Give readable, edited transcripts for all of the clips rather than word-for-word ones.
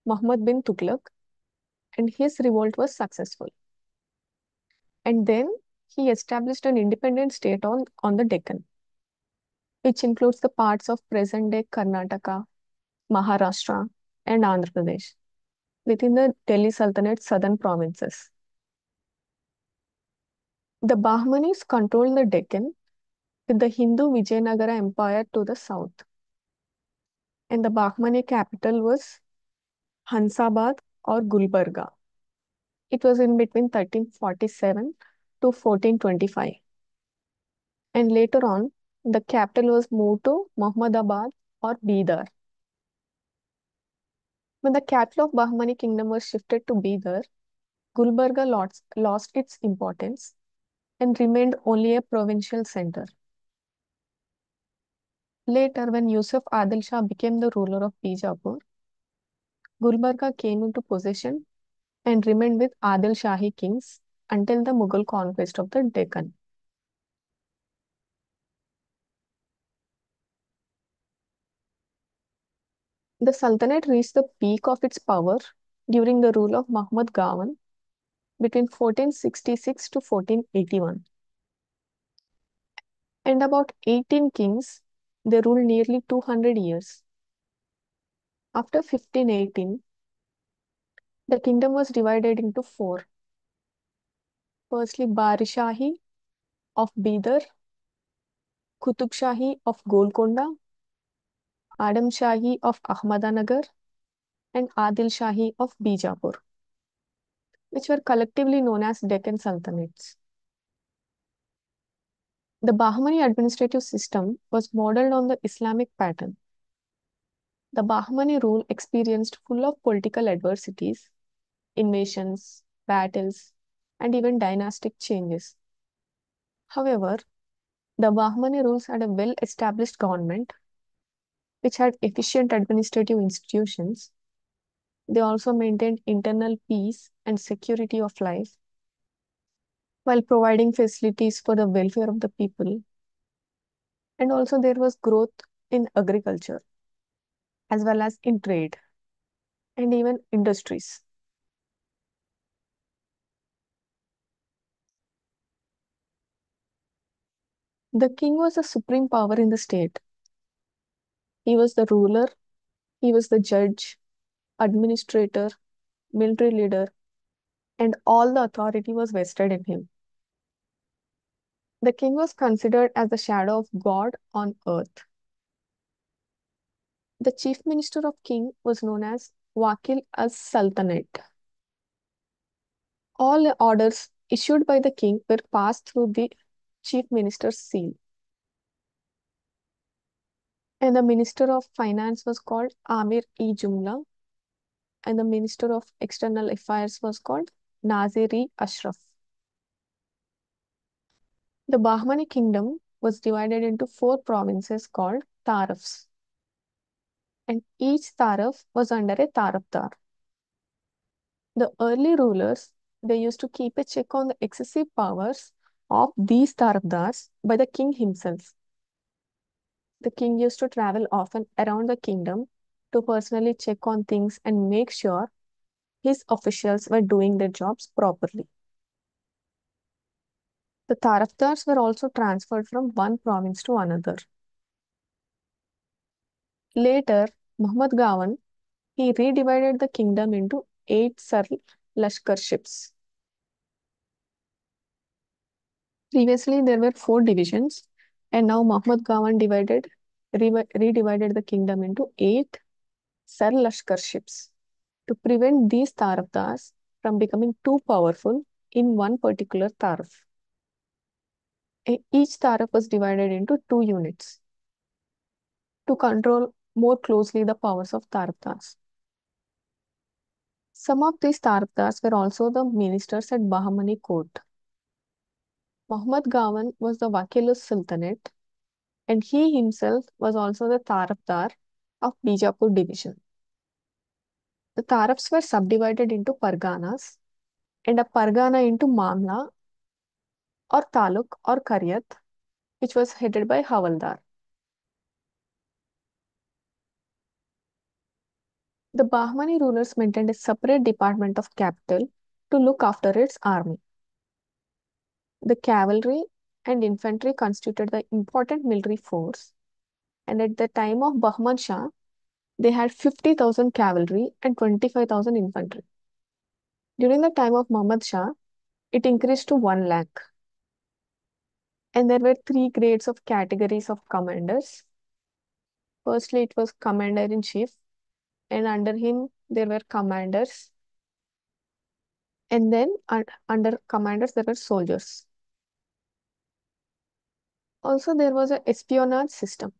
Muhammad bin Tughlaq, and his revolt was successful. And then he established an independent state on the Deccan, which includes the parts of present-day Karnataka, Maharashtra, and Andhra Pradesh within the Delhi Sultanate's southern provinces. The Bahmanis controlled the Deccan with the Hindu Vijayanagara Empire to the south, and the Bahmani capital was Hansabad or Gulbarga. It was in between 1347 to 1425. And later on, the capital was moved to Muhammadabad or Bidar. When the capital of Bahmani kingdom was shifted to Bidar, Gulbarga lost its importance and remained only a provincial center. Later, when Yusuf Adil Shah became the ruler of Bijapur, Gulbarga came into possession and remained with Adil Shahi kings until the Mughal conquest of the Deccan. The Sultanate reached the peak of its power during the rule of Muhammad Gawan between 1466 to 1481. And about 18 kings, they ruled nearly 200 years. After 1518, the kingdom was divided into four. Firstly, Barishahi of Bidar, Qutub Shahi of Golconda, Adam Shahi of Ahmadanagar, and Adil Shahi of Bijapur, which were collectively known as Deccan Sultanates. The Bahmani administrative system was modeled on the Islamic pattern. The Bahmani rule experienced full of political adversities, invasions, battles, and even dynastic changes. However, the Bahmani rules had a well-established government, which had efficient administrative institutions. They also maintained internal peace and security of life, while providing facilities for the welfare of the people. And also, there was growth in agriculture, as well as in trade and even industries. The king was the supreme power in the state. He was the ruler, he was the judge, administrator, military leader, and all the authority was vested in him. The king was considered as the shadow of God on earth. The chief minister of king was known as Wakil as-Sultanate. All orders issued by the king were passed through the chief minister's seal. And the minister of finance was called Amir-e-Jumla, and the minister of external affairs was called Nazir-e-Ashraf. The Bahmani kingdom was divided into four provinces called Tarafs, and each Taraf was under a Tarafdar. The early rulers, they used to keep a check on the excessive powers of these Tarafdars by the king himself. The king used to travel often around the kingdom to personally check on things and make sure his officials were doing their jobs properly. The Tarafdars were also transferred from one province to another. Later, Muhammad Gawan, he redivided the kingdom into 8 Sar Lashkarships. Previously, there were 4 divisions, and now Muhammad Gawan redivided the kingdom into 8 Sar Lashkarships to prevent these Tarafdars from becoming too powerful in one particular Taraf. Each Taraf was divided into 2 units to control more closely the powers of Tarafdars. Some of these Tarafdars were also the ministers at Bahmani court. Muhammad Gawan was the Wakilus Sultanate, and he himself was also the Tarafdar of Bijapur division. The Tarafs were subdivided into Parganas, and a Pargana into Mamla or Taluk or Karyat, which was headed by Havaldar. The Bahmani rulers maintained a separate department of capital to look after its army. The cavalry and infantry constituted the important military force, and at the time of Bahman Shah, they had 50,000 cavalry and 25,000 infantry. During the time of Muhammad Shah, it increased to 1 lakh. And there were three grades of categories of commanders. Firstly, it was commander in chief, and under him, there were commanders. And then under commanders, there were soldiers. Also, there was an espionage system.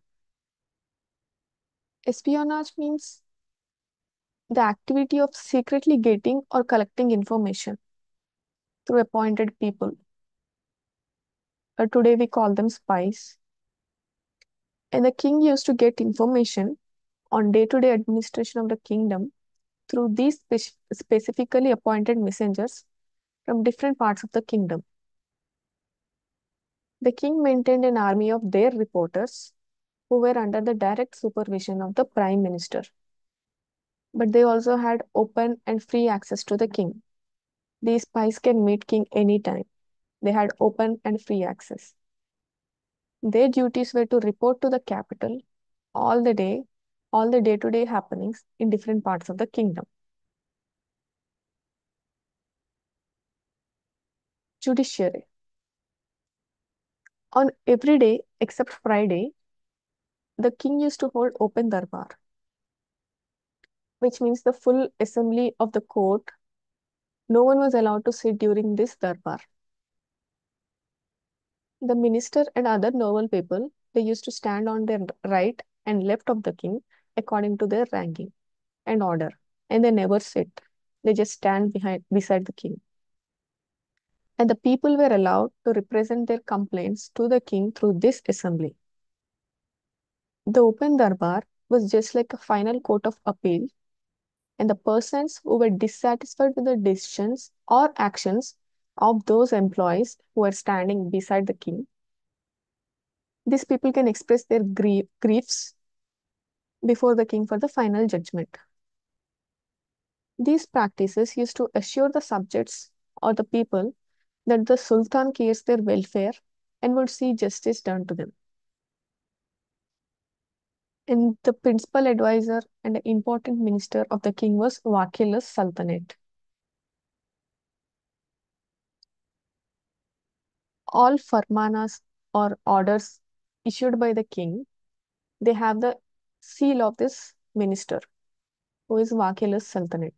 Espionage means the activity of secretly getting or collecting information through appointed people. Today, we call them spies. And the king used to get information on day-to-day administration of the kingdom through these specifically appointed messengers from different parts of the kingdom. The king maintained an army of their reporters who were under the direct supervision of the prime minister. But they also had open and free access to the king. These spies can meet king anytime. They had open and free access. Their duties were to report to the capital all the day, all the day-to-day happenings in different parts of the kingdom. Judiciary. On every day except Friday, the king used to hold open darbar, which means the full assembly of the court. No one was allowed to sit during this darbar. The minister and other noble people, they used to stand on their right and left of the king according to their ranking and order, and they never sit. They just stand beside the king. And the people were allowed to represent their complaints to the king through this assembly. The open darbar was just like a final court of appeal, and the persons who were dissatisfied with the decisions or actions of those employees who were standing beside the king, these people can express their griefs before the king for the final judgment. These practices used to assure the subjects or the people that the sultan cares their welfare and would see justice done to them. And the principal advisor and important minister of the king was Wakilus Sultanate. All farmanas or orders issued by the king, they have the seal of this minister, who is Wakilus Sultanate.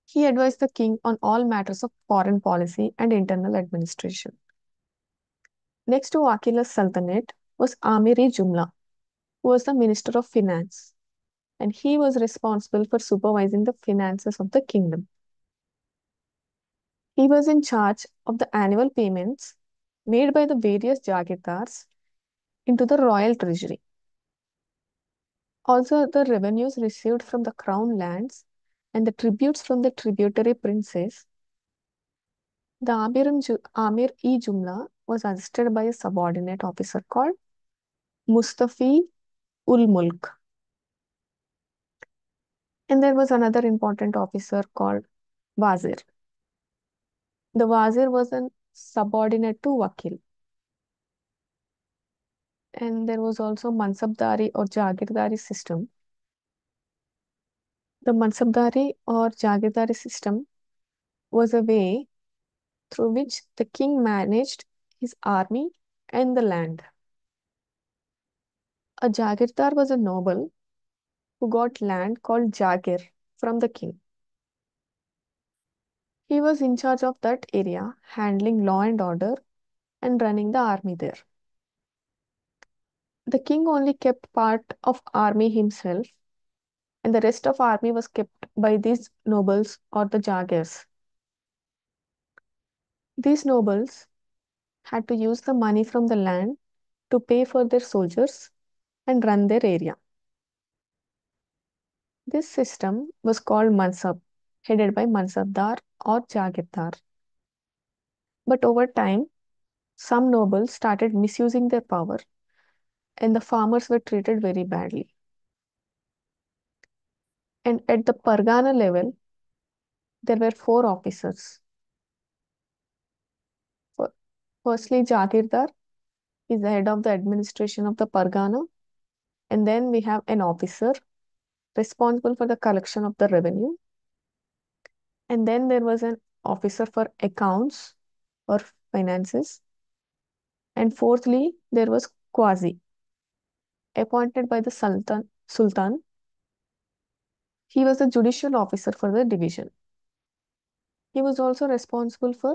He advised the king on all matters of foreign policy and internal administration. Next to Wakilus Sultanate was Amir-e Jumla, who was the Minister of Finance, and he was responsible for supervising the finances of the kingdom. He was in charge of the annual payments made by the various jagirdars into the royal treasury. Also, the revenues received from the crown lands and the tributes from the tributary princes. The Amir-e Jumla was assisted by a subordinate officer called Mustafi ul Mulk. And there was another important officer called Wazir. The Wazir was a subordinate to Wakil. And there was also Mansabdari or Jagirdari system. The Mansabdari or Jagirdari system was a way through which the king managed his army and the land. A Jagirdar was a noble who got land called Jagir from the king. He was in charge of that area, handling law and order and running the army there. The king only kept part of army himself, and the rest of army was kept by these nobles or the Jagirs. These nobles had to use the money from the land to pay for their soldiers and run their area. This system was called Mansab, headed by Mansabdar or Jagirdar. But over time, some nobles started misusing their power, and the farmers were treated very badly. And at the Pargana level, there were four officers. Fir- Firstly, Jagirdar is the head of the administration of the Pargana, and then we have an officer responsible for the collection of the revenue, and then there was an officer for accounts or finances, and fourthly, there was Qazi, appointed by the Sultan. He was the judicial officer for the division. He was also responsible for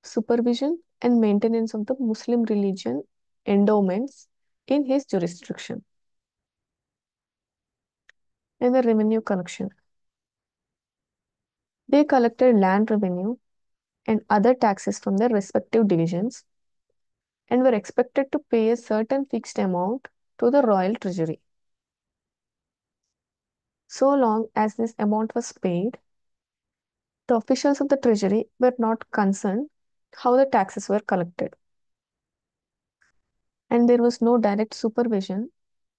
supervision and maintenance of the Muslim religion endowments in his jurisdiction. And the revenue collection. They collected land revenue and other taxes from their respective divisions and were expected to pay a certain fixed amount to the royal treasury. So long as this amount was paid, the officials of the treasury were not concerned how the taxes were collected, and there was no direct supervision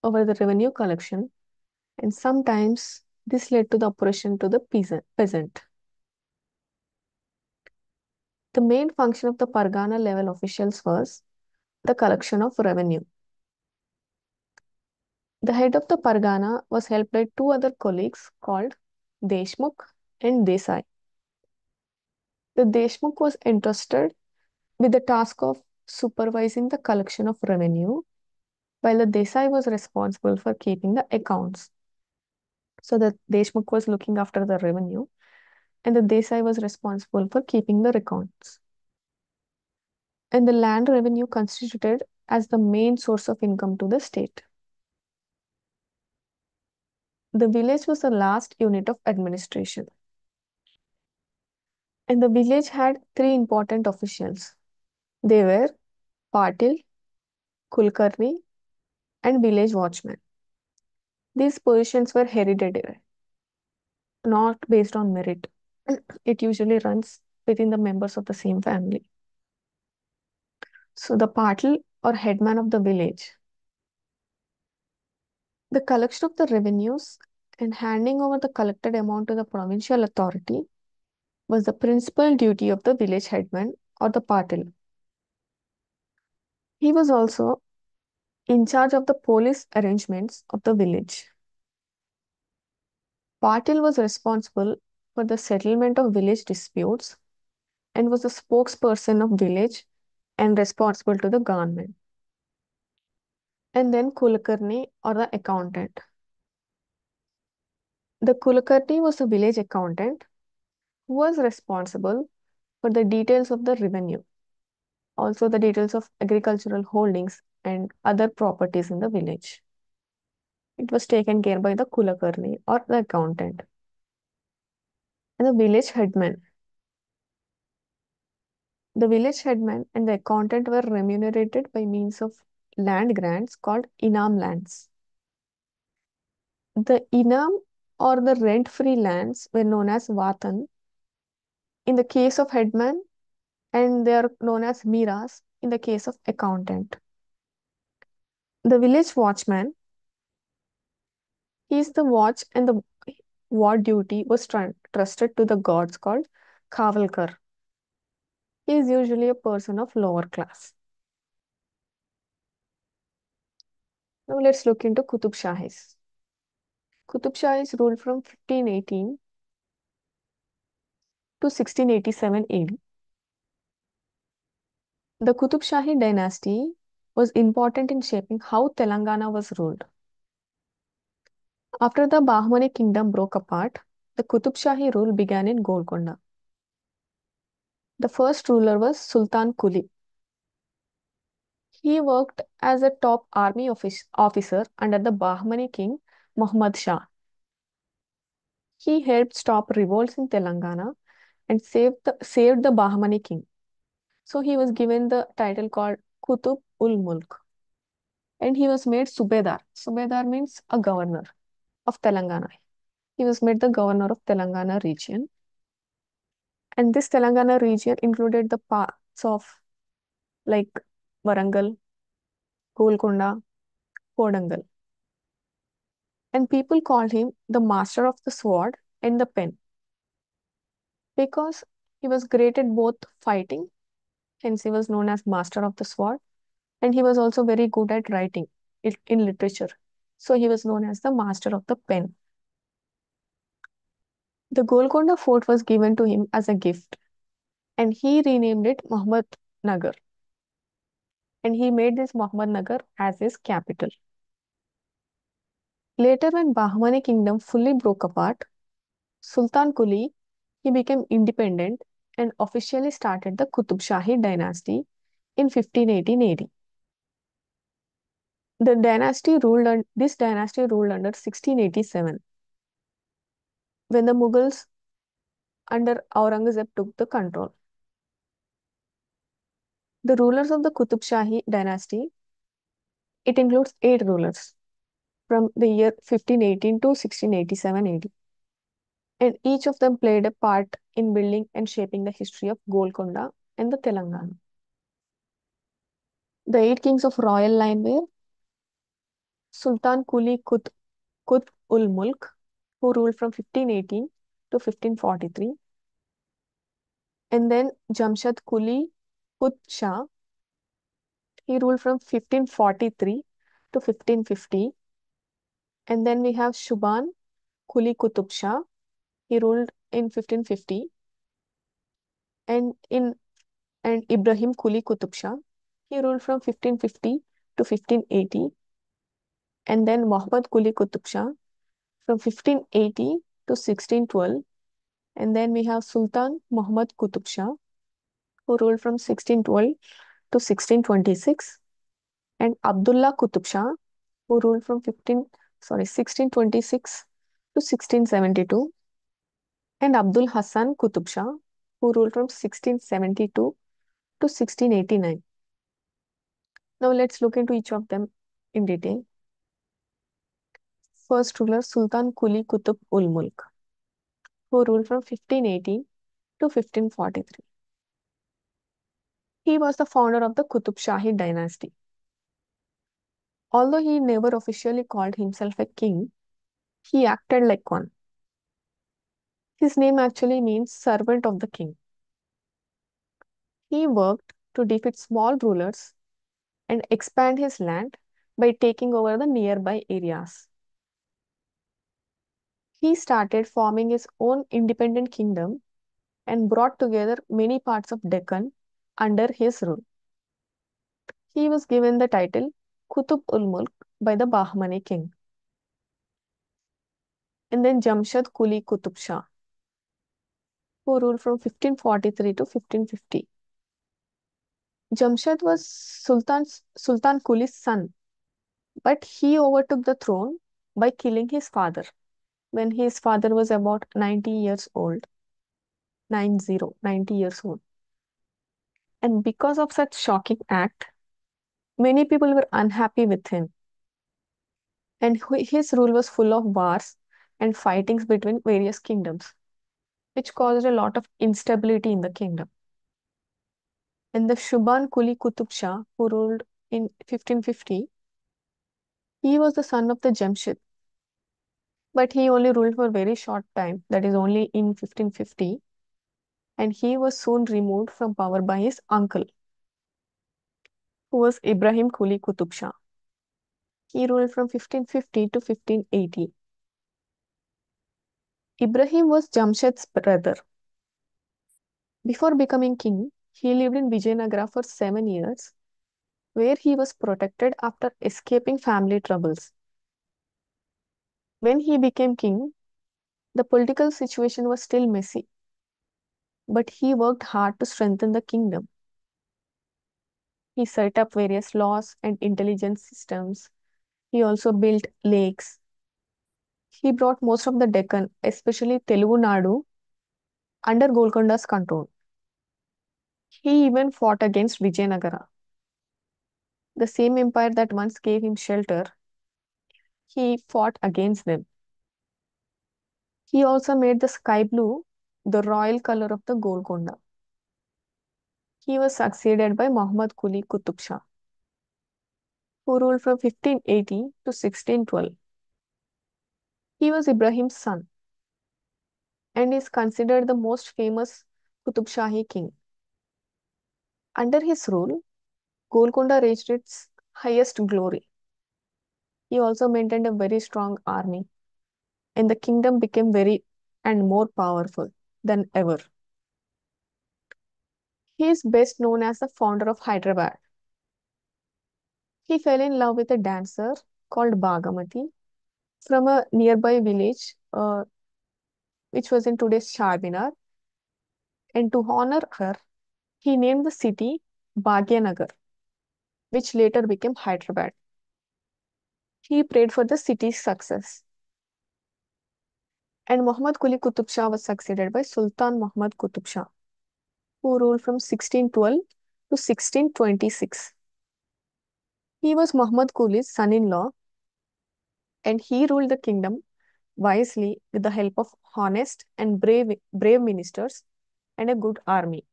over the revenue collection, and sometimes this led to the oppression to the peasant. The main function of the Pargana level officials was the collection of revenue. The head of the Pargana was helped by two other colleagues called Deshmukh and Desai. The Deshmukh was entrusted with the task of supervising the collection of revenue, while the Desai was responsible for keeping the accounts. So the Deshmukh was looking after the revenue, and the Desai was responsible for keeping the accounts. And the land revenue constituted as the main source of income to the state. The village was the last unit of administration, and the village had three important officials. They were Patil, Kulkarni, and village watchman. These positions were hereditary, not based on merit. It usually runs within the members of the same family. So the Patil or headman of the village, the collection of the revenues and handing over the collected amount to the provincial authority was the principal duty of the village headman or the Patil. He was also in charge of the police arrangements of the village. Patil was responsible for the settlement of village disputes and was the spokesperson of village and responsible to the government. And then Kulkarni or the accountant. The Kulkarni was the village accountant who was responsible for the details of the revenue, also the details of agricultural holdings and other properties in the village. It was taken care by the Kulkarni or the accountant. And the village headman. The village headman and the accountant were remunerated by means of land grants called Inam lands. The Inam or the rent-free lands were known as Vatan in the case of headman, and they are known as Miras in the case of accountant. The village watchman, he is the watch and the ward duty was trusted to the gods called Kavalkar. He is usually a person of lower class. Now let's look into Qutub Shahis. Qutub Shahis ruled from 1518 to 1687 AD. The Qutub Shahi dynasty was important in shaping how Telangana was ruled. After the Bahmani kingdom broke apart, the Qutub Shahi rule began in Golconda. The first ruler was Sultan Quli. He worked as a top army officer under the Bahmani king Muhammad Shah. He helped stop revolts in Telangana and saved the Bahmani king. So he was given the title called Qutub ul Mulk, and he was made Subedar. Subedar means a governor of Telangana. He was made the governor of Telangana region. And this Telangana region included the parts of like Warangal, Golconda, Kodangal. And people called him the master of the sword and the pen because he was great at both fighting, hence he was known as master of the sword, and he was also very good at writing in literature. So he was known as the master of the pen. The Golconda fort was given to him as a gift, and he renamed it Muhammad Nagar, and he made this Muhammad Nagar as his capital. Later, when Bahmani kingdom fully broke apart, Sultan Kuli he became independent and officially started the Qutub Shahi dynasty in 1518 AD. This dynasty ruled under 1687 when the Mughals under Aurangzeb took the control. The rulers of the Qutub Shahi dynasty, it includes 8 rulers from the year 1518 to 1687 AD, and each of them played a part in building and shaping the history of Golconda and the Telangana. The 8 kings of royal line were Sultan Qutb ul Mulk, who ruled from 1518 to 1543, and then Jamshad Quli Qutb Shah, he ruled from 1543 to 1550, and then we have Shuban Quli Qutb Shah, he ruled in 1550, and in and Ibrahim Quli Qutb Shah, he ruled from 1550 to 1580, and then Muhammad Quli Qutb Shah from 1580 to 1612, and then we have Sultan Muhammad Qutb Shah, who ruled from 1612 to 1626, and Abdullah Qutb Shah, who ruled from 1626 to 1672, and Abdul Hassan Qutb Shah, who ruled from 1672 to 1689. Now let's look into each of them in detail. First ruler Sultan Quli Qutb ul Mulk, who ruled from 1580 to 1543. He was the founder of the Qutub Shahi dynasty. Although he never officially called himself a king, he acted like one. His name actually means servant of the king. He worked to defeat small rulers and expand his land by taking over the nearby areas. He started forming his own independent kingdom and brought together many parts of Deccan under his rule. He was given the title Qutub ul Mulk by the Bahmani king. And then Jamshad Quli Qutub Shah, who ruled from 1543 to 1550. Jamshad was Sultan Quli's son, but he overtook the throne by killing his father when his father was about 90 years old. 90 years old. And because of such shocking act, many people were unhappy with him. And his rule was full of wars and fightings between various kingdoms, which caused a lot of instability in the kingdom. And the Shuban Quli Qutub Shah, who ruled in 1550, he was the son of the Jamshid, but he only ruled for a very short time, that is only in 1550, and he was soon removed from power by his uncle, who was Ibrahim Quli Qutub Shah. He ruled from 1550 to 1580. Ibrahim was Jamshid's brother. Before becoming king, he lived in Vijayanagara for 7 years, where he was protected after escaping family troubles. When he became king, the political situation was still messy, but he worked hard to strengthen the kingdom. He set up various laws and intelligence systems. He also built lakes. He brought most of the Deccan, especially Telugu Nadu, under Golconda's control. He even fought against Vijayanagara, the same empire that once gave him shelter. He fought against them. He also made the sky blue the royal color of the Golconda. He was succeeded by Muhammad Quli Qutub Shah, who ruled from 1580 to 1612. He was Ibrahim's son and is considered the most famous Qutub Shahi king. Under his rule, Golconda reached its highest glory. He also maintained a very strong army, and the kingdom became very and more powerful than ever. He is best known as the founder of Hyderabad. He fell in love with a dancer called Bhagamati from a nearby village, which was in today's Charminar, and to honor her, he named the city Bhagyanagar, which later became Hyderabad. He prayed for the city's success. And Muhammad Quli Qutub Shah was succeeded by Sultan Muhammad Qutub Shah, who ruled from 1612 to 1626. He was Muhammad Quli's son-in-law, and he ruled the kingdom wisely with the help of honest and brave ministers and a good army.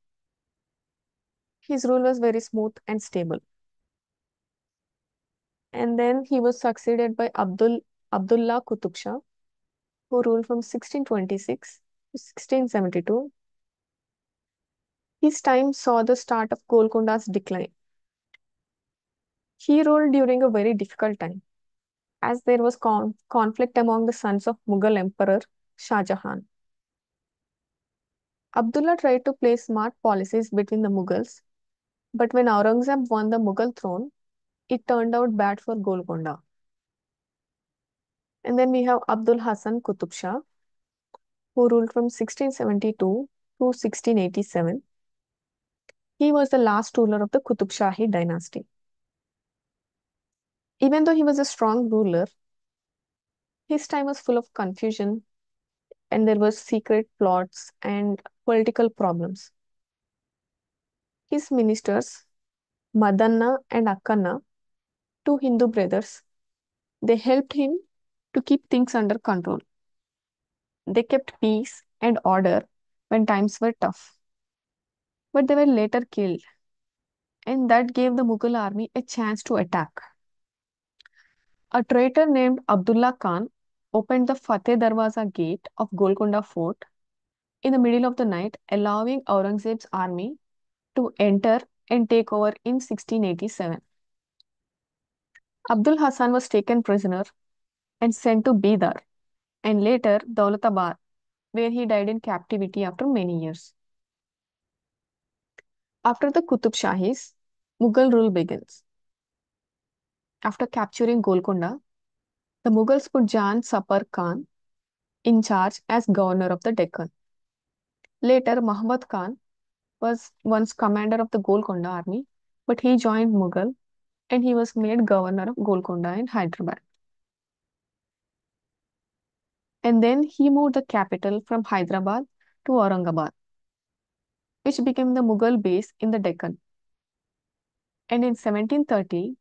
His rule was very smooth and stable. And then he was succeeded by Abdullah Qutub Shah, who ruled from 1626 to 1672. His time saw the start of Golconda's decline. He ruled during a very difficult time, as there was conflict among the sons of Mughal Emperor Shah Jahan. Abdullah tried to place smart policies between the Mughals, but when Aurangzeb won the Mughal throne, it turned out bad for Golconda. And then we have Abdul Hasan Qutub Shah, who ruled from 1672 to 1687. He was the last ruler of the Qutub Shahi dynasty. Even though he was a strong ruler, his time was full of confusion and there were secret plots and political problems. His ministers, Madanna and Akkanna, two Hindu brothers, they helped him to keep things under control. They kept peace and order when times were tough. But they were later killed, and that gave the Mughal army a chance to attack. A traitor named Abdullah Khan opened the Fateh Darwaza gate of Golconda fort in the middle of the night, allowing Aurangzeb's army to enter and take over in 1687. Abdul Hassan was taken prisoner and sent to Bidar and later Daulatabad, where he died in captivity after many years. After the Qutub Shahis, Mughal rule begins. After capturing Golconda, the Mughals put Jan Sapar Khan in charge as governor of the Deccan. Later, Muhammad Khan was once commander of the Golconda army, but he joined Mughal and he was made governor of Golconda in Hyderabad. And then he moved the capital from Hyderabad to Aurangabad, which became the Mughal base in the Deccan. And in 1713,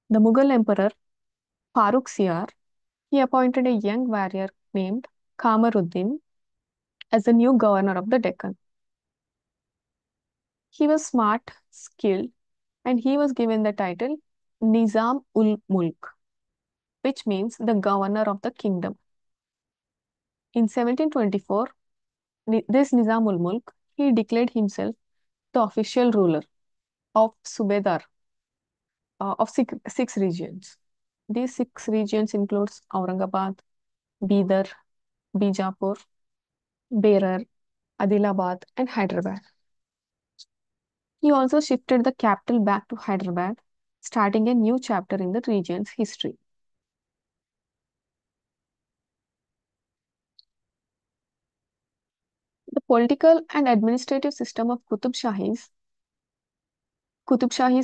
the Mughal emperor Farooq Siyar, he appointed a young warrior named Kamaruddin as the new governor of the Deccan. He was smart, skilled, and he was given the title Nizam ul Mulk, which means the governor of the kingdom. In 1724, this Nizam ul Mulk, he declared himself the official ruler of Subedar of six regions. These six regions includes Aurangabad, Bidar, Bijapur, Berar, Adilabad, and Hyderabad. He also shifted the capital back to Hyderabad, starting a new chapter in the region's history. The political and administrative system of Qutub Shahis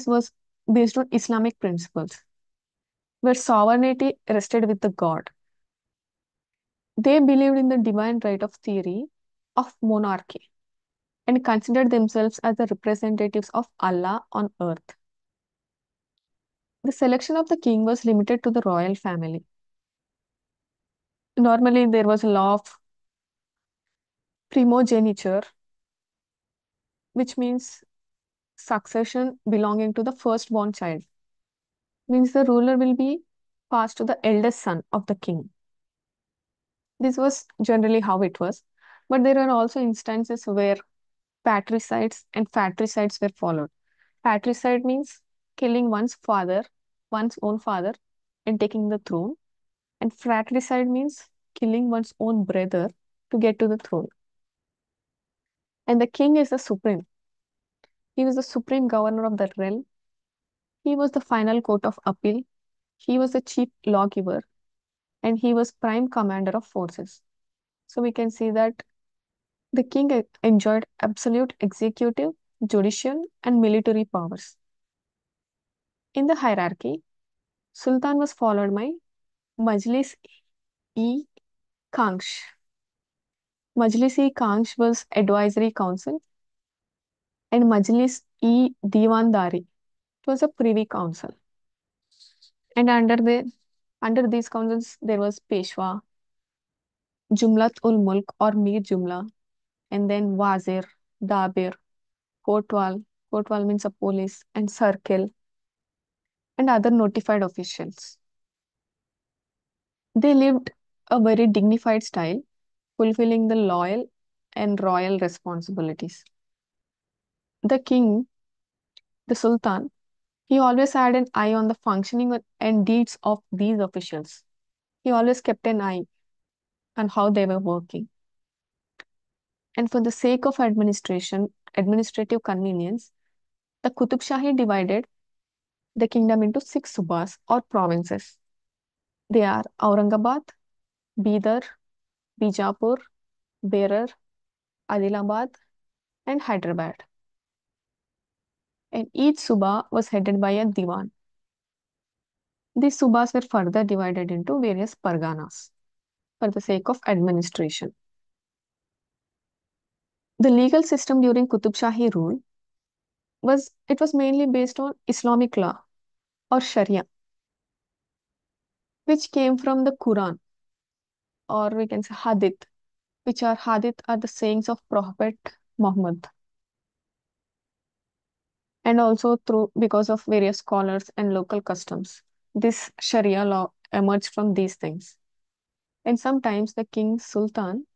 was based on Islamic principles, where sovereignty rested with the God. They believed in the divine right of theory of monarchy and considered themselves as the representatives of Allah on earth. The selection of the king was limited to the royal family. Normally, there was a law of primogeniture, which means succession belonging to the firstborn child. Means the ruler will be passed to the eldest son of the king. This was generally how it was. But there are also instances where patricides and fratricides were followed. Patricide means killing one's own father, and taking the throne. And fratricide means killing one's own brother to get to the throne. And the king is the supreme. He was the supreme governor of the realm. He was the final court of appeal. He was the chief lawgiver, and he was prime commander of forces. So we can see that the king enjoyed absolute executive, judicial, and military powers. In the hierarchy, Sultan was followed by Majlis-e Kangsh. Majlis-e Kangsh was advisory council, and Majlis-e Diwandari. It was a privy council. And under these councils, there was Peshwa, Jumlat ul Mulk or Mir Jumla, and then Wazir, Dabir, Kotwal. Kotwal means a police, and Circle, and other notified officials. They lived a very dignified style, fulfilling the loyal and royal responsibilities. The king, the Sultan, he always had an eye on the functioning and deeds of these officials. He always kept an eye on how they were working. And for the sake of administrative convenience, the Qutub Shahi divided the kingdom into six subas or provinces. They are Aurangabad, Bidar, Bijapur, Berar, Adilabad, and Hyderabad. And each suba was headed by a diwan. These subas were further divided into various parganas for the sake of administration. The legal system during Qutub Shahi rule was mainly based on Islamic law or Sharia, which came from the Quran, or we can say Hadith, which are Hadith are the sayings of Prophet Muhammad, and also through because of various scholars and local customs. This Sharia law emerged from these things. And sometimes the king Sultan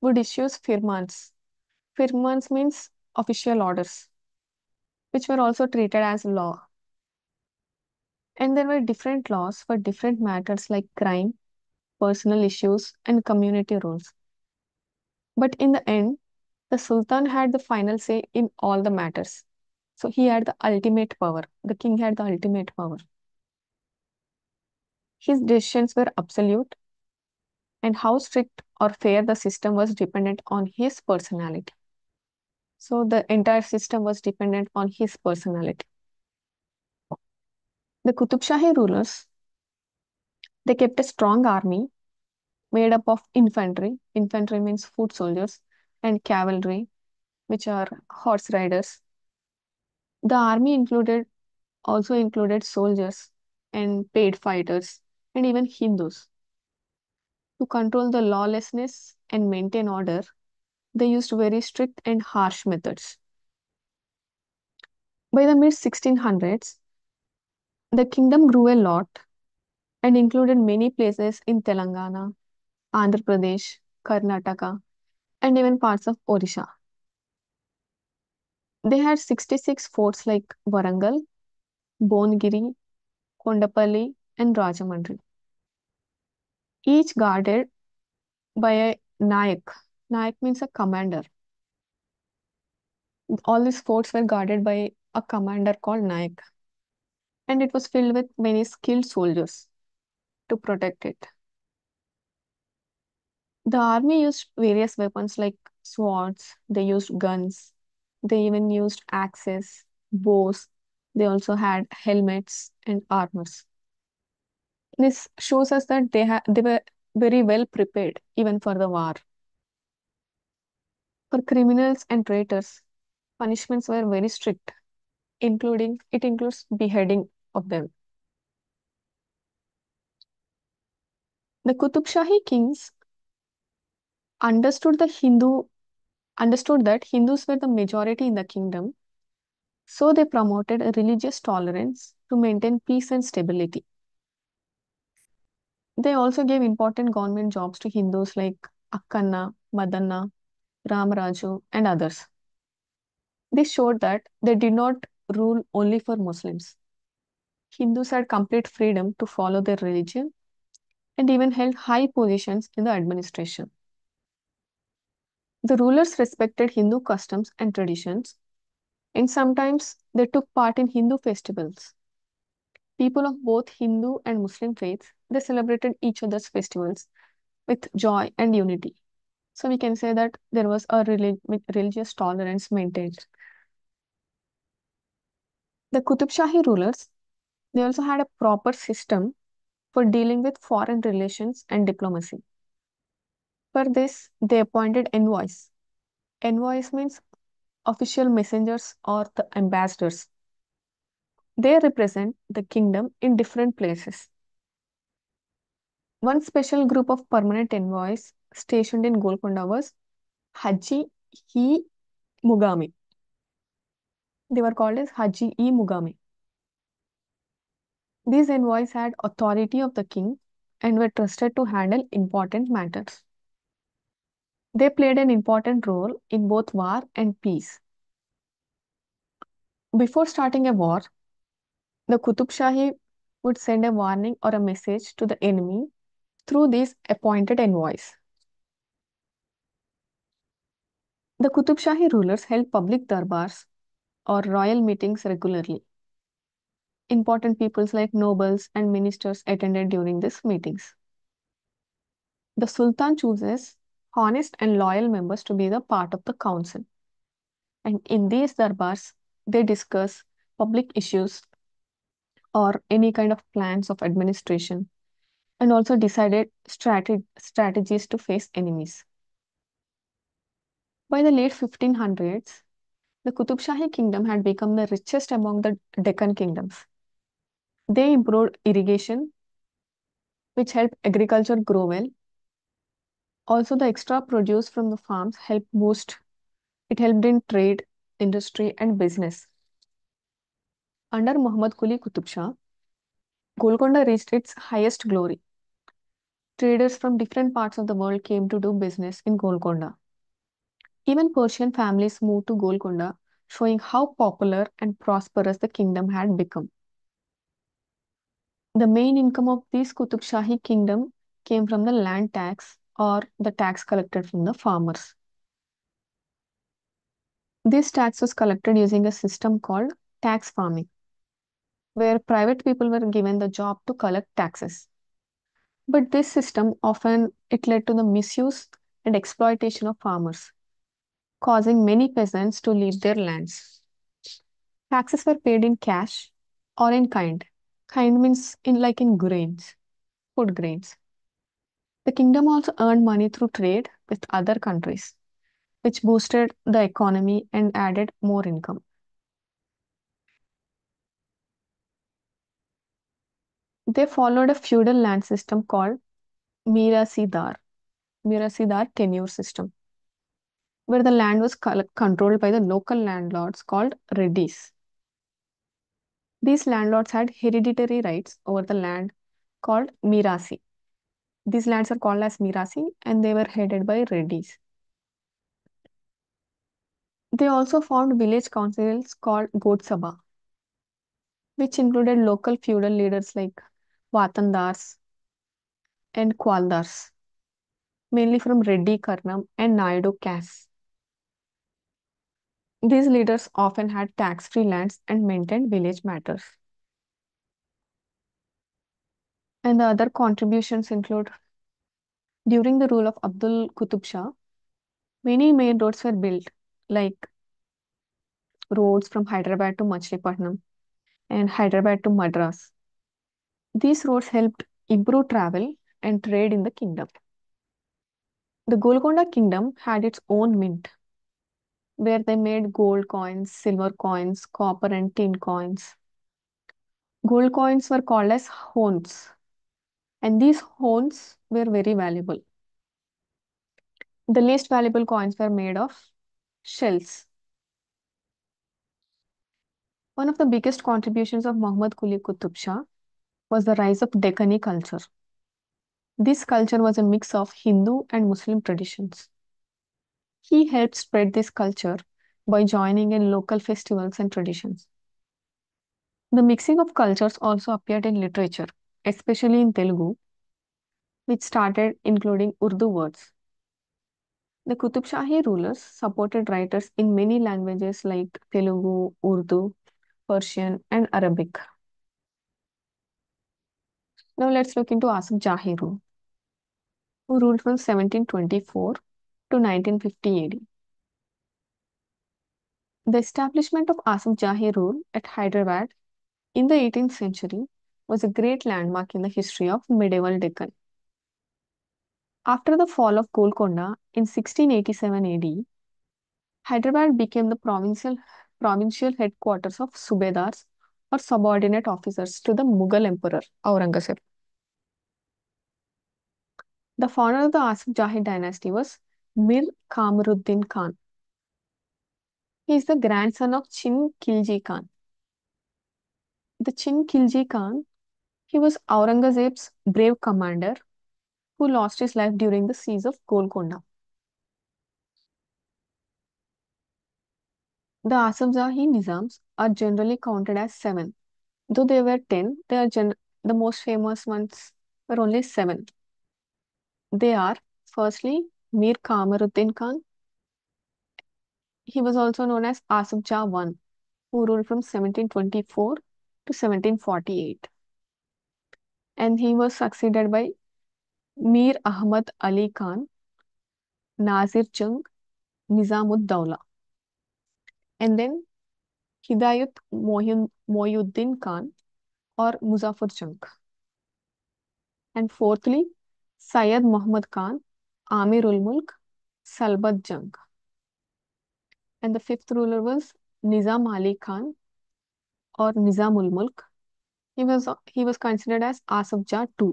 would issue firmans. Firmans means official orders, which were also treated as law. And there were different laws for different matters like crime, personal issues, and community rules. But in the end, the Sultan had the final say in all the matters. So he had the ultimate power. The king had the ultimate power. His decisions were absolute, and how strict or fair the system was dependent on his personality. So the entire system was dependent on his personality. The Qutub Shahi rulers, they kept a strong army made up of infantry. Infantry means foot soldiers, and cavalry, which are horse riders. The army also included soldiers and paid fighters and even Hindus. To control the lawlessness and maintain order, they used very strict and harsh methods. By the mid 1600s, the kingdom grew a lot and included many places in Telangana, Andhra Pradesh, Karnataka, and even parts of Odisha. They had 66 forts like Varangal, Bongiri, Kondapalli, and Rajamundry, each guarded by a Nayak. Nayak means a commander. All these forts were guarded by a commander called Nayak, and it was filled with many skilled soldiers to protect it. The army used various weapons like swords, they used guns, they even used axes, bows, they also had helmets and armors. This shows us that they were very well prepared even for the war. For criminals and traitors, punishments were very strict, including it includes beheading of them. The Qutub Shahi kings understood the Hindu understood that Hindus were the majority in the kingdom, so they promoted a religious tolerance to maintain peace and stability. They also gave important government jobs to Hindus like Akkanna, Madanna, Ramaraju, and others. This showed that they did not rule only for Muslims. Hindus had complete freedom to follow their religion and even held high positions in the administration. The rulers respected Hindu customs and traditions, and sometimes they took part in Hindu festivals. People of both Hindu and Muslim faiths, they celebrated each other's festivals with joy and unity. So we can say that there was a religious tolerance maintained. The Qutub Shahi rulers, they also had a proper system for dealing with foreign relations and diplomacy. For this, they appointed envoys. Envoys means official messengers or the ambassadors. They represent the kingdom in different places. One special group of permanent envoys stationed in Golconda was Haji E. Mugami. They were called as Haji E. Mugami. These envoys had authority of the king and were trusted to handle important matters. They played an important role in both war and peace. Before starting a war, the Qutub Shahi would send a warning or a message to the enemy through these appointed envoys. The Qutub Shahi rulers held public darbars or royal meetings regularly. Important peoples like nobles and ministers attended during these meetings. The Sultan chooses honest and loyal members to be the part of the council. And in these darbars, they discuss public issues or any kind of plans of administration and also decided strategies to face enemies. By the late 1500s, the Qutub Shahi kingdom had become the richest among the Deccan kingdoms. They improved irrigation, which helped agriculture grow well. Also, the extra produce from the farms helped in trade, industry, and business. Under Muhammad Quli Qutub Shah, Golconda reached its highest glory. Traders from different parts of the world came to do business in Golconda. Even Persian families moved to Golconda, showing how popular and prosperous the kingdom had become. The main income of this Qutub Shahi kingdom came from the land tax or the tax collected from the farmers. This tax was collected using a system called tax farming, where private people were given the job to collect taxes. But this system often it led to the misuse and exploitation of farmers, causing many peasants to leave their lands. Taxes were paid in cash or in kind. Kind means in grains, food grains. The kingdom also earned money through trade with other countries, which boosted the economy and added more income. They followed a feudal land system called Mirasidar, Mirasidar tenure system, where the land was controlled by the local landlords called reddis. These landlords had hereditary rights over the land called Mirasi. These lands are called as Mirasi and they were headed by reddis. They also formed village councils called Goat Sabha, which included local feudal leaders like Watandars and Kwaldars, mainly from Reddy Karnam and Naidu castes. These leaders often had tax-free lands and maintained village matters. And the other contributions include during the rule of Abdul Qutub Shah, many main roads were built, like roads from Hyderabad to Machilipatnam and Hyderabad to Madras. These roads helped improve travel and trade in the kingdom. The Golconda kingdom had its own mint, where they made gold coins, silver coins, copper and tin coins. Gold coins were called as hones, and these hones were very valuable. The least valuable coins were made of shells. One of the biggest contributions of Muhammad Quli Qutub Shah was the rise of Deccani culture. This culture was a mix of Hindu and Muslim traditions. He helped spread this culture by joining in local festivals and traditions. The mixing of cultures also appeared in literature, especially in Telugu, which started including Urdu words. The Qutub Shahi rulers supported writers in many languages like Telugu, Urdu, Persian, and Arabic. Now let's look into Asif Jahi rule, who ruled from 1724 to 1950 AD. The establishment of Asif Jahi rule at Hyderabad in the 18th century was a great landmark in the history of medieval Deccan. After the fall of Golconda in 1687 AD, Hyderabad became the provincial headquarters of Subedars or subordinate officers to the Mughal Emperor Aurangzeb. The founder of the Asif Jahi dynasty was Mir Kamaruddin Khan. He is the grandson of Chin Khilji Khan. The Chin Khilji Khan, he was Aurangzeb's brave commander who lost his life during the siege of Golconda. The Asif Jahi Nizams are generally counted as seven. Though there were 10, the most famous ones were only seven. They are firstly Mir Kamaruddin Khan. He was also known as Asif Jah I, who ruled from 1724 to 1748. And he was succeeded by Mir Ahmad Ali Khan, Nazir Jung, Nizamud Dawla, and then Hidayat Moyuddin Khan or Muzaffar Jung. And fourthly, Syed Muhammad Khan, Amirul Mulk, Salbat Jung. And the fifth ruler was Nizam Ali Khan or Nizamul Mulk. He was considered as Asaf Jah II.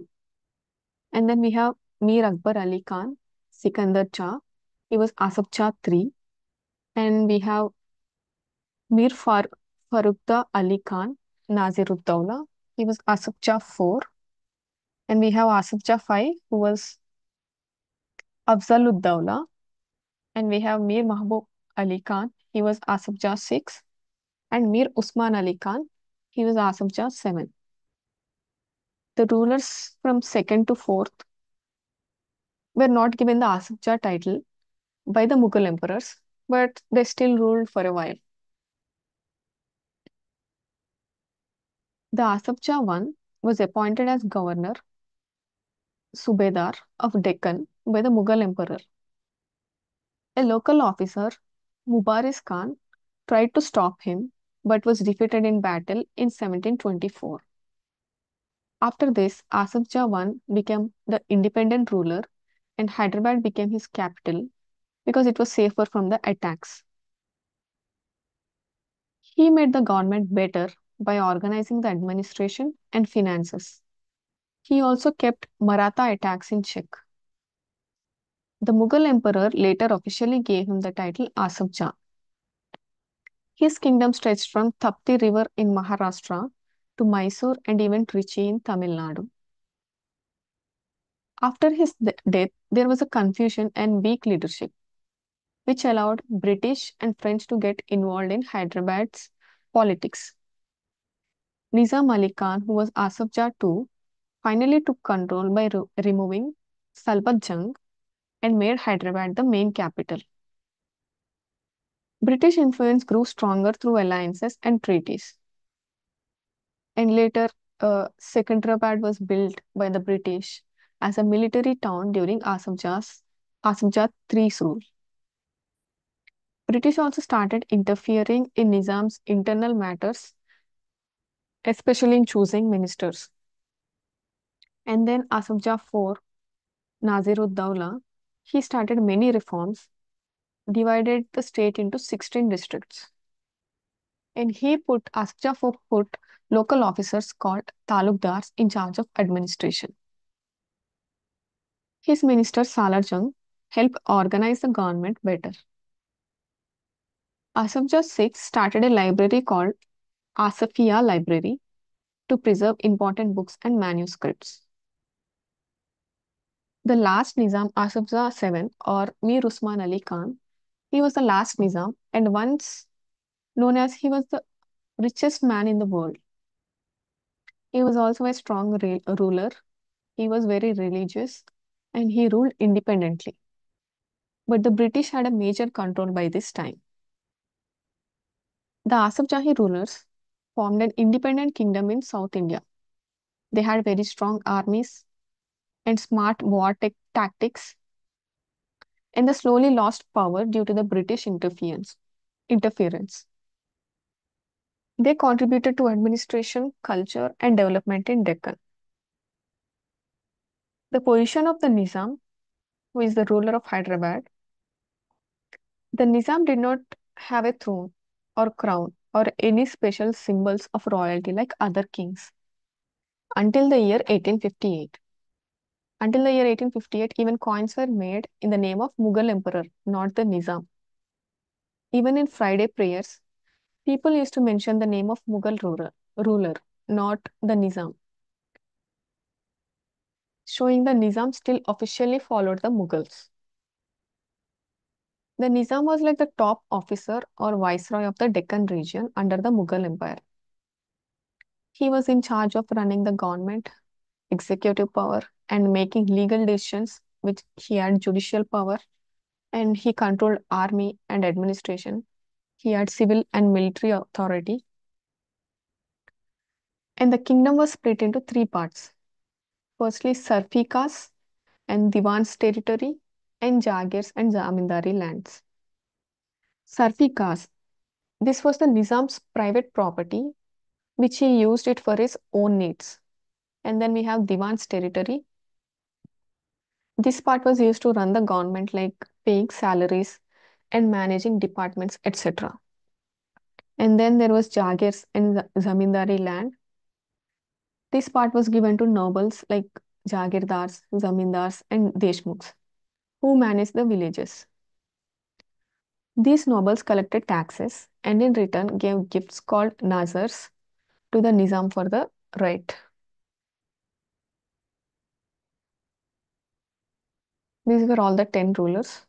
And then we have Mir Akbar Ali Khan, Sikandar Shah. He was Asaf Jah III. And we have Mir Farukda Ali Khan, Nazirud Dawla. He was Asaf Jah IV. And we have Asaf Jah V, who was Afzalud Dawla. And we have Mir Mahbub Ali Khan. He was Asaf Jah VI. And Mir Usman Ali Khan. He was Asaf Jah VII. The rulers from second to fourth were not given the Asaf Jah title by the Mughal emperors, but they still ruled for a while. The Asaf Jah I was appointed as governor, Subedar of Deccan by the Mughal emperor. A local officer, Mubaris Khan, tried to stop him but was defeated in battle in 1724. After this, Asaf Jah I became the independent ruler and Hyderabad became his capital because it was safer from the attacks. He made the government better by organizing the administration and finances. He also kept Maratha attacks in check. The Mughal emperor later officially gave him the title Asaf Jah. His kingdom stretched from Tapti River in Maharashtra to Mysore and even Trichy in Tamil Nadu. After his death, there was a confusion and weak leadership, which allowed British and French to get involved in Hyderabad's politics. Nizam Ali Khan, who was Asaf Jah II, finally took control by removing Salbat Jung and made Hyderabad the main capital. British influence grew stronger through alliances and treaties. And later, Secunderabad was built by the British as a military town during Asaf Jah III's rule. British also started interfering in Nizam's internal matters, especially in choosing ministers. And then Asaf Jah IV, Nazirud Dawla, he started many reforms, divided the state into 16 districts. And Asaf Jah IV put local officers called talukdars in charge of administration. His minister Salar Jung helped organize the government better. Asaf Jah VI started a library called Asafiya Library to preserve important books and manuscripts. The last Nizam, Asaf Jah VII, or Mir Usman Ali Khan, he was the last Nizam and once known as he was the richest man in the world. He was also a strong ruler. He was very religious and he ruled independently. But the British had a major control by this time. The Asaf Jahi rulers formed an independent kingdom in South India. They had very strong armies and smart tactics, and they slowly lost power due to the British interference. They contributed to administration, culture, and development in Deccan. The position of the Nizam, who is the ruler of Hyderabad, the Nizam did not have a throne or crown or any special symbols of royalty like other kings until the year 1858. Until the year 1858, even coins were made in the name of Mughal emperor, not the Nizam. Even in Friday prayers, people used to mention the name of ruler, not the Nizam, showing the Nizam still officially followed the Mughals. The Nizam was like the top officer or viceroy of the Deccan region under the Mughal Empire. He was in charge of running the government, executive power, and making legal decisions, which he had judicial power, and he controlled army and administration. He had civil and military authority, and the kingdom was split into three parts. Firstly, Sarfikas and Diwan's territory, and Jagirs and Zamindari lands. Sarfikas, this was the Nizam's private property, which he used it for his own needs. And then we have Diwan's territory. This part was used to run the government, like paying salaries and managing departments, etc. And then there was Jagirs and Zamindari land. This part was given to nobles like Jagirdars, Zamindars, and Deshmukhs, who managed the villages. These nobles collected taxes and in return gave gifts called nazars to the Nizam for the right. These were all the 10 rulers.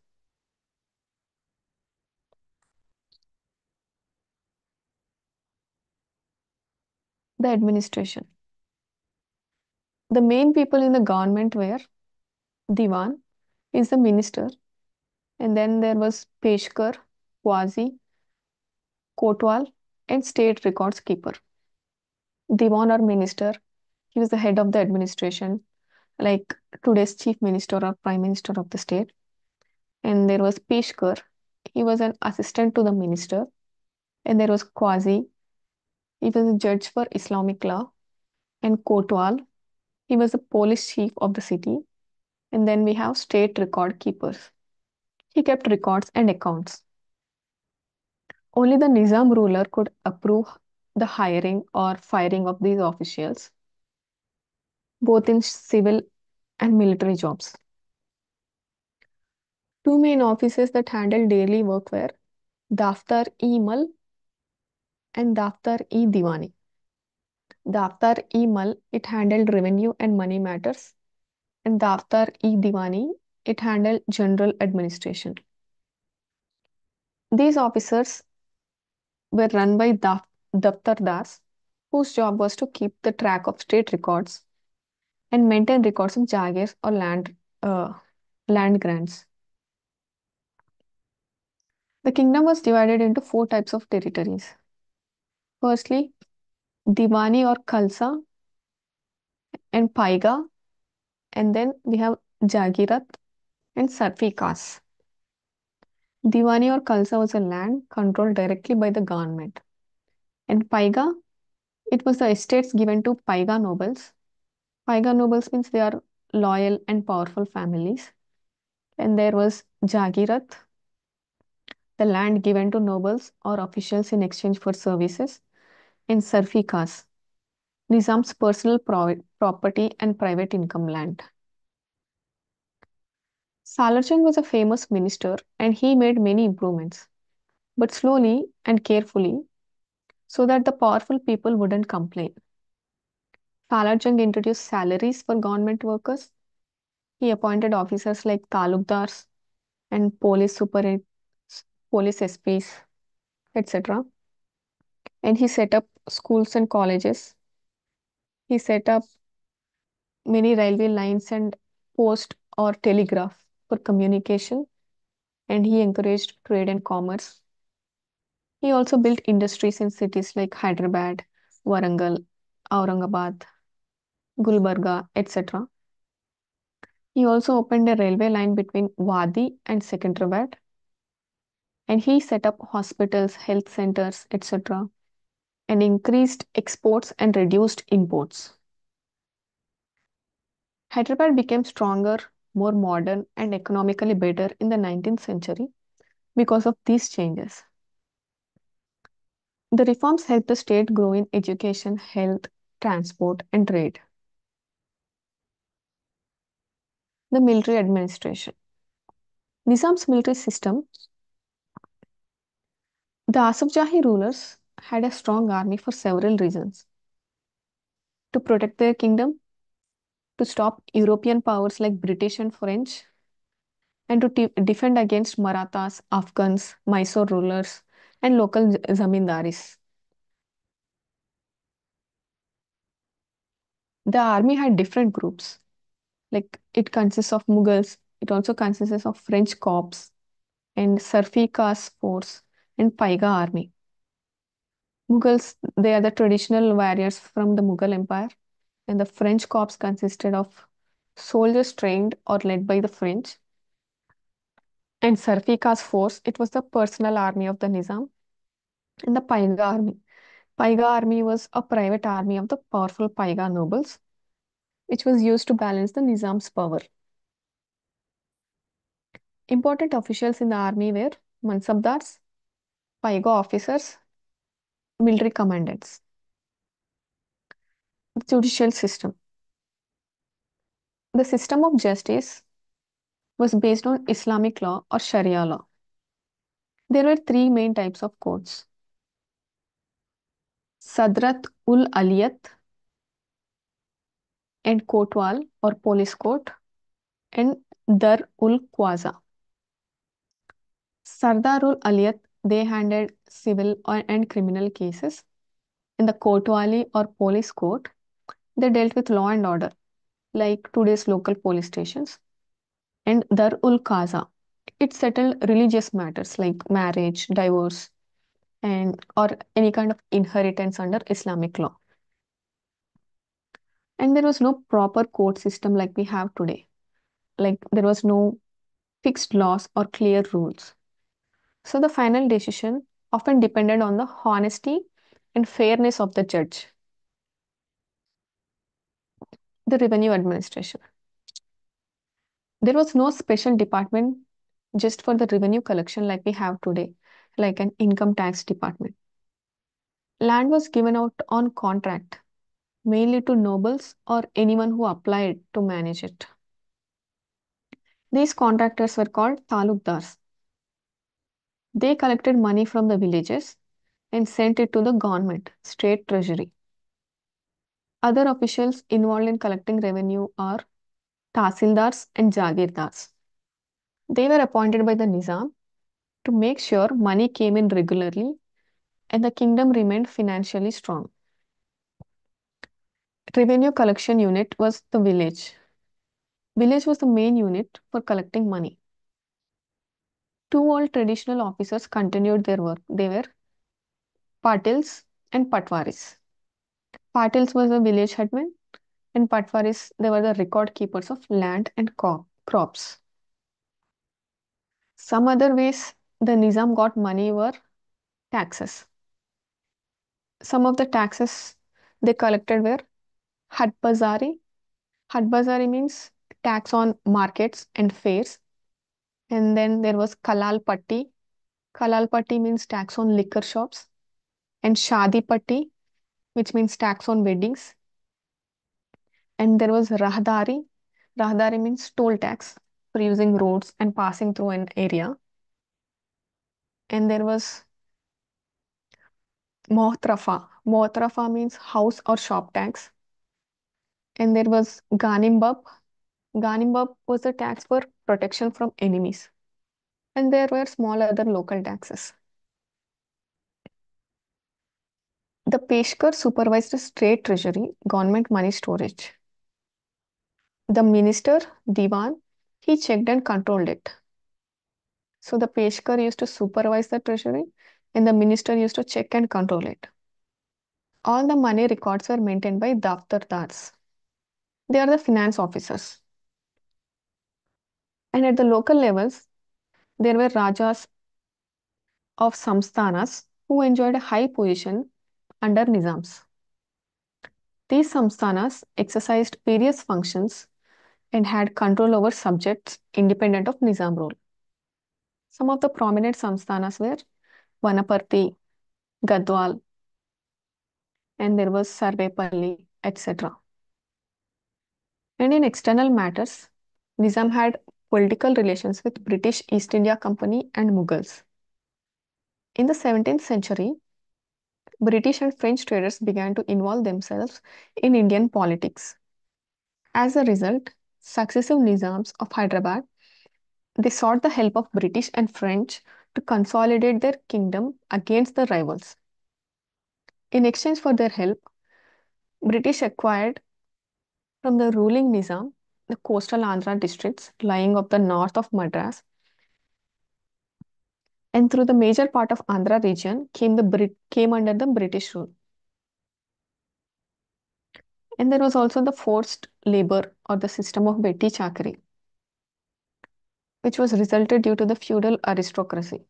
The administration. The main people in the government were Diwan, is the minister, and then there was Peshkar, Quasi, Kotwal, and state records keeper. Diwan or minister, he was the head of the administration, like today's chief minister or prime minister of the state. And there was Peshkar, he was an assistant to the minister. And there was Quasi, he was a judge for Islamic law. And Kotwal, he was the police chief of the city. And then we have state record keepers. He kept records and accounts. Only the Nizam ruler could approve the hiring or firing of these officials, both in civil and military jobs. Two main offices that handled daily work were Daftar-e-Mal and Daftar-e-Diwani. Daftar-e-Mal, it handled revenue and money matters, and Daftar-e-Diwani, it handled general administration. These officers were run by Daftardars, whose job was to keep the track of state records and maintain records of jagirs or land grants. The kingdom was divided into four types of territories. Firstly, Diwani or Khalsa and Paiga, and then we have Jagirat and Sarfikas. Diwani or Khalsa was a land controlled directly by the government. And Paiga, it was the estates given to Paiga nobles. Paiga nobles means they are loyal and powerful families. And there was Jagirat, the land given to nobles or officials in exchange for services. And Sarfikas, Nizam's personal property and private income land. Salarjung was a famous minister and he made many improvements, but slowly and carefully so that the powerful people wouldn't complain. Salarjung introduced salaries for government workers. He appointed officers like talukdars and police SPs, etc. And he set up schools and colleges. He set up many railway lines and post or telegraph for communication, and he encouraged trade and commerce. He also built industries in cities like Hyderabad, Warangal, Aurangabad, Gulbarga, etc. He also opened a railway line between Wadi and Secunderabad, and he set up hospitals, health centers, etc., and increased exports and reduced imports. Hyderabad became stronger, more modern, and economically better in the 19th century because of these changes. The reforms helped the state grow in education, health, transport, and trade. The military administration. Nizam's military system, the Asaf Jahi rulers had a strong army for several reasons: to protect their kingdom, to stop European powers like British and French, and to defend against Marathas, Afghans, Mysore rulers, and local zamindaris. The army had different groups, like it consists of Mughals, it also consists of French corps, and Sarfi caste force, and Paiga army. Mughals, they are the traditional warriors from the Mughal Empire, and the French corps consisted of soldiers trained or led by the French. And Sarfi caste force, it was the personal army of the Nizam, and the Paiga army. Paiga army was a private army of the powerful Paiga nobles, which was used to balance the Nizam's power. Important officials in the army were Mansabdars, Paiga officers, military commandants. The judicial system. The system of justice was based on Islamic law or Sharia law. There were three main types of courts: Sadrat ul Aliyat and Kotwal or police court, and Dar ul Qaza. Sardar ul Aliyat, they handled civil and criminal cases. In the Kotwali or police court, they dealt with law and order, like today's local police stations. And Dar ul Qaza, it settled religious matters like marriage, divorce, and or any kind of inheritance under Islamic law. And there was no proper court system like we have today. Like there was no fixed laws or clear rules. So the final decision often depended on the honesty and fairness of the judge. The revenue administration. There was no special department just for the revenue collection like we have today, like an income tax department. Land was given out on contract, mainly to nobles or anyone who applied to manage it. These contractors were called talukdars. They collected money from the villages and sent it to the government, state treasury. Other officials involved in collecting revenue are tahsildars and jagirdars. They were appointed by the Nizam to make sure money came in regularly and the kingdom remained financially strong. Revenue collection unit was the village. Village was the main unit for collecting money. Two old traditional officers continued their work. They were Patils and Patwaris. Patils was the village headman, and Patwaris, they were the record keepers of land and crops. Some other ways the Nizam got money were taxes. Some of the taxes they collected were Hadbazari. Hadbazari means tax on markets and fairs. And then there was Kalal Patti. Kalal Patti means tax on liquor shops. And Shadi Patti, which means tax on weddings. And there was Rahdari. Rahdari means toll tax for using roads and passing through an area. And there was Mohtrafa. Mohtrafa means house or shop tax. And there was Ganimbab. Ganimab was the tax for protection from enemies, and there were small other local taxes. The Peshkar supervised the state treasury, government money storage. The minister, Diwan, he checked and controlled it. So the Peshkar used to supervise the treasury, and the minister used to check and control it. All the money records were maintained by daftardars. They are the finance officers. And at the local levels, there were rajas of samsthanas who enjoyed a high position under nizams. These samsthanas exercised various functions and had control over subjects independent of nizam rule. Some of the prominent samsthanas were Vanaparthi, Gadwal, and there was Sarvepalli, etc. And in external matters, Nizam had political relations with British East India Company and Mughals. In the 17th century, British and French traders began to involve themselves in Indian politics. As a result, successive Nizams of Hyderabad they sought the help of British and French to consolidate their kingdom against the rivals. In exchange for their help, British acquired from the ruling Nizam the coastal Andhra districts lying up the north of Madras, and through the major part of Andhra region came under the British rule. And there was also the forced labor or the system of Vetti Chakri, which was resulted due to the feudal aristocracy.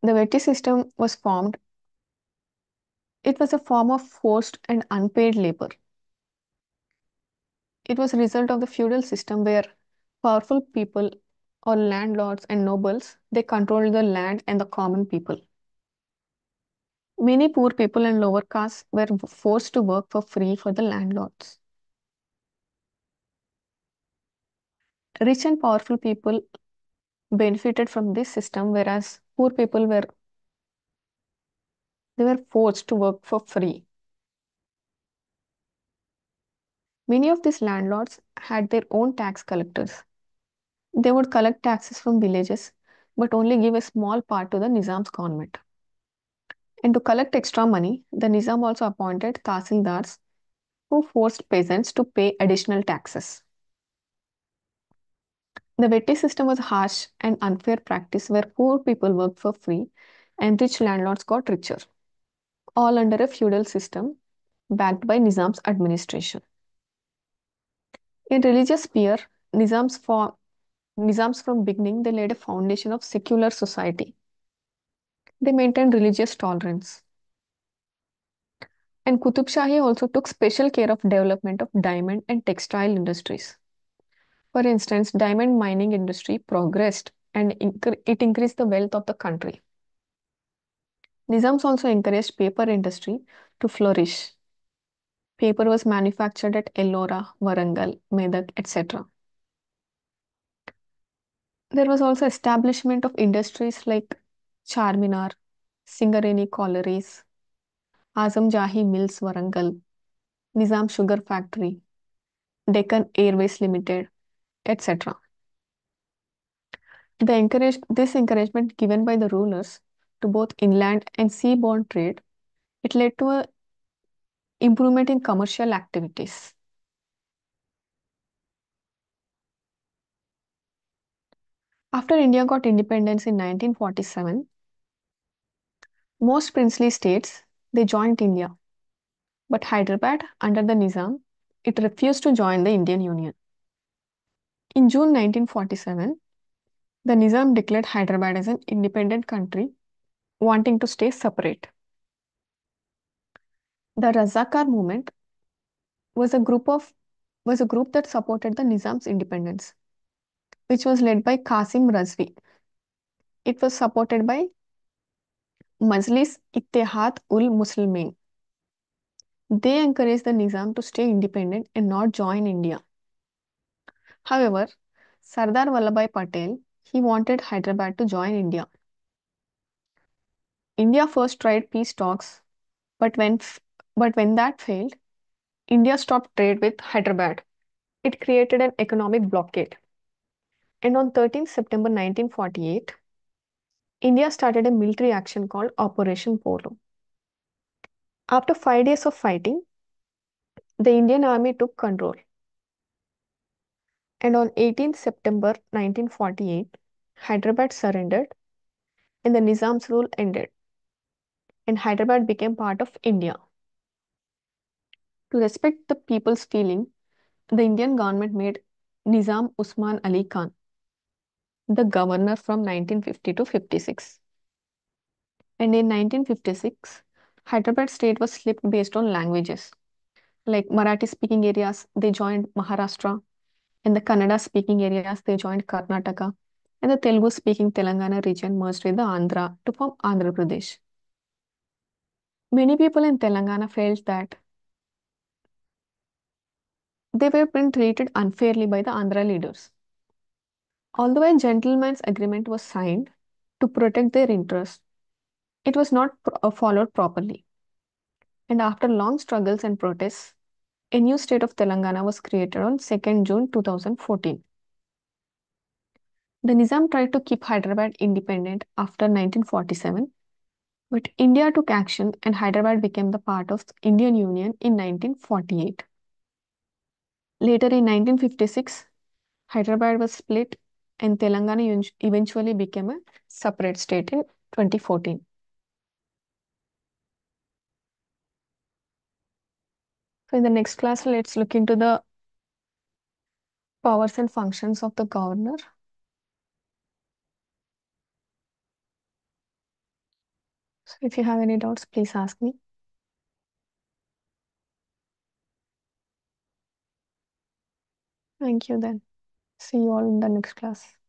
The Vetti system was formed. It was a form of forced and unpaid labor. It was a result of the feudal system where powerful people or landlords and nobles they controlled the land and the common people. Many poor people and lower castes were forced to work for free for the landlords. Rich and powerful people benefited from this system, whereas poor people were they were forced to work for free. Many of these landlords had their own tax collectors. They would collect taxes from villages, but only give a small part to the Nizam's government. And to collect extra money, the Nizam also appointed tahsildars who forced peasants to pay additional taxes. The Vetti system was a harsh and unfair practice where poor people worked for free and rich landlords got richer, all under a feudal system backed by Nizam's administration. In religious sphere, Nizam's, for, Nizams from beginning they laid a foundation of secular society. They maintained religious tolerance. And Qutub Shahi also took special care of development of diamond and textile industries. For instance, diamond mining industry progressed and it increased the wealth of the country. Nizams also encouraged paper industry to flourish. Paper was manufactured at Ellora, Warangal, Medak, etc. There was also establishment of industries like Charminar, Singareni collieries, Azam Jahi Mills, Warangal, Nizam Sugar Factory, Deccan Airways Limited, etc. This encouragement given by the rulers to both inland and seaborne trade, it led to a improvement in commercial activities. After India got independence in 1947, most princely states they joined India, but Hyderabad under the Nizam, it refused to join the Indian Union. In June 1947, the Nizam declared Hyderabad as an independent country, wanting to stay separate. The Razakar movement was a group of was a group that supported the Nizam's independence, which was led by Qasim Razvi. It was supported by Majlis Ittehad ul Muslimin. They encouraged the Nizam to stay independent and not join India. However, Sardar Vallabhbhai Patel, he wanted Hyderabad to join India. India first tried peace talks, but when that failed, India stopped trade with Hyderabad. It created an economic blockade. And on 13th September 1948, India started a military action called Operation Polo. After 5 days of fighting, the Indian Army took control. And on 18th September 1948, Hyderabad surrendered and the Nizam's rule ended, and Hyderabad became part of India. To respect the people's feeling, the Indian government made Nizam Usman Ali Khan the governor from 1950 to 56. And in 1956, Hyderabad state was split based on languages. Like Marathi speaking areas, they joined Maharashtra. In the Kannada speaking areas, they joined Karnataka. And the Telugu speaking Telangana region merged with the Andhra to form Andhra Pradesh. Many people in Telangana felt that they were being treated unfairly by the Andhra leaders. Although a gentleman's agreement was signed to protect their interests, it was not followed properly. And after long struggles and protests, a new state of Telangana was created on 2nd June 2014. The Nizam tried to keep Hyderabad independent after 1947, but India took action and Hyderabad became the part of the Indian Union in 1948. Later in 1956, Hyderabad was split and Telangana eventually became a separate state in 2014. So in the next class, let's look into the powers and functions of the governor. So if you have any doubts, please ask me. Thank you then. See you all in the next class.